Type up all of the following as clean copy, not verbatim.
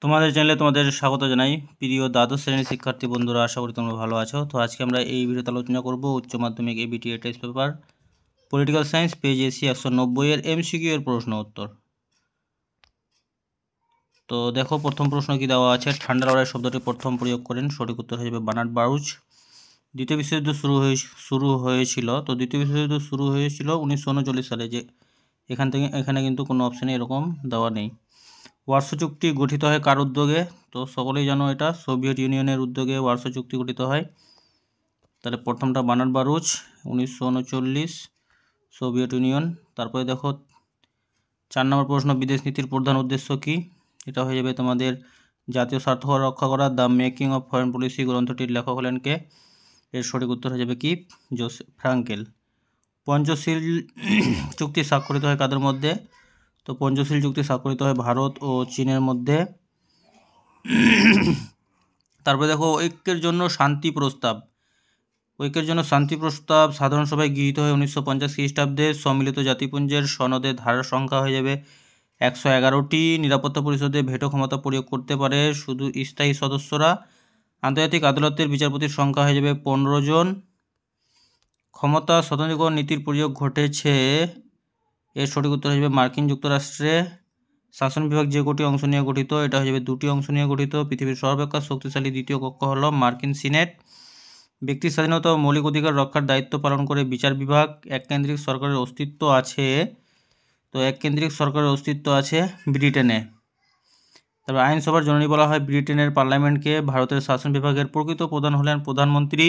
তোমাদের চ্যানেলে তোমাদের স্বাগত জানাই। প্রিয় দ্বাদশ শ্রেণীর শিক্ষার্থী বন্ধুরা, আশা করি তোমরা ভালো আছো। তো আজকে আমরা এই ভিডিওতে আলোচনা করব উচ্চ মাধ্যমিক ABT test paper political science page AC 190 এর এমসিকিউ এর প্রশ্ন উত্তর। তো দেখো প্রথম প্রশ্ন কি দেওয়া আছে। ঠান্ডা লড়াই শব্দটি প্রথম প্রয়োগ করেন, সঠিক উত্তর হয়ে যাবে বার্নার্ড বারুচ। দ্বিতীয় বিশ্বযুদ্ধ শুরু হয়েছিল, তো দ্বিতীয় বিশ্বযুদ্ধ শুরু হয়েছিল 1939 সালে। যে এখানে কিন্তু কোনো অপশানে এরকম দেওয়া নেই। ওয়ার্সো চুক্তি গঠিত হয় কার উদ্যোগে? তো সকলেই জানো এটা সোভিয়েত ইউনিয়নের উদ্যোগে ওয়ার্সো চুক্তি গঠিত হয়। তাহলে প্রথমটা বার্নার্ড বারুচ 1939 সোভিয়েত ইউনিয়ন। তারপরে দেখো 4 নম্বর প্রশ্ন, বিদেশ নীতির প্রধান উদ্দেশ্য কি? এটা হয়ে যাবে তোমাদের জাতীয় স্বার্থ রক্ষা করা। The making of foreign policy গ্রন্থটির লেখক হলেন কে? এর সঠিক উত্তর হয়ে যাবে কি? Joseph Frankel. পঞ্চশীল চুক্তি স্বাক্ষরিত হয় কাদের মধ্যে? তো পঞ্চশীল চুক্তি স্বাক্ষরিত হয় ভারত ও চীনের মধ্যে। তারপরে দেখো ঐক্যের জন্য শান্তি প্রস্তাব। ঐক্যের জন্য শান্তি প্রস্তাব সাধারণ সভায় গৃহীত হয় 1950 খ্রিস্টাব্দে। সম্মিলিত জাতিপুঞ্জের সনদের ধারার সংখ্যা হয়ে যাবে 111টি। নিরাপত্তা পরিষদে ভেটো ক্ষমতা প্রয়োগ করতে পারে শুধু স্থায়ী সদস্যরা। আন্তর্জাতিক আদালতের বিচারপতির সংখ্যা হয়ে যাবে 15 জন। ক্ষমতা স্বতন্ত্রীকরণ নীতির প্রয়োগ ঘটেছে, এর সঠিক উত্তর হয়ে যাবে মার্কিন যুক্তরাষ্ট্রে। শাসন বিভাগ যে কটি অংশ নিয়ে গঠিত? এটা হয়ে যাবে 2টি অংশ নিয়ে গঠিত। পৃথিবীর সর্বাপেক্ষা শক্তিশালী দ্বিতীয় কক্ষ হল মার্কিন সিনেট। ব্যক্তি স্বাধীনতা ও মৌলিক অধিকার রক্ষার দায়িত্ব পালন করে বিচার বিভাগ। এককেন্দ্রিক সরকারের অস্তিত্ব আছে, তো এককেন্দ্রিক সরকারের অস্তিত্ব আছে ব্রিটেনে। তবে আইনসভার জননী বলা হয় ব্রিটেনের পার্লামেন্টকে। ভারতের শাসন বিভাগের প্রকৃত প্রধান হলেন প্রধানমন্ত্রী।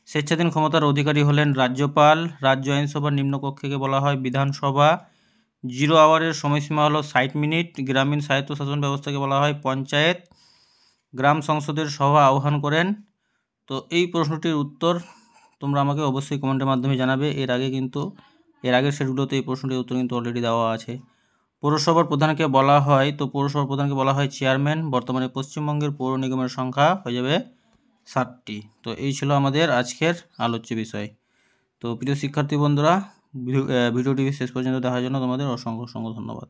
স্বেচ্ছাধীন ক্ষমতার অধিকারী হলেন রাজ্যপাল। রাজ্য আইনসভার নিম্নকক্ষকে বলা হয় বিধানসভা। 0 আওয়ারের সময়সীমা হলো 60 মিনিট। গ্রামীণ স্বায়ত্তশাসন ব্যবস্থাকে বলা হয় পঞ্চায়েত। গ্রাম সংসদের সভা আহ্বান করেন। তো এই প্রশ্নটির উত্তর তোমরা আমাকে অবশ্যই কমেন্টের মাধ্যমে জানাবে। এর আগের সেটগুলোতে এই প্রশ্নটির উত্তর কিন্তু অলরেডি দেওয়া আছে। পৌরসভার প্রধানকে বলা হয়, তো পৌরসভার প্রধানকে বলা হয় চেয়ারম্যান। বর্তমানে পশ্চিমবঙ্গের পৌর নিগমের সংখ্যা হয়ে যাবে 7টি। তো এই ছিল আমাদের আজকের আলোচ্য বিষয়। তো প্রিয় শিক্ষার্থী বন্ধুরা, ভিডিওটি শেষ পর্যন্ত দেখার জন্য তোমাদের অসংখ্য ধন্যবাদ।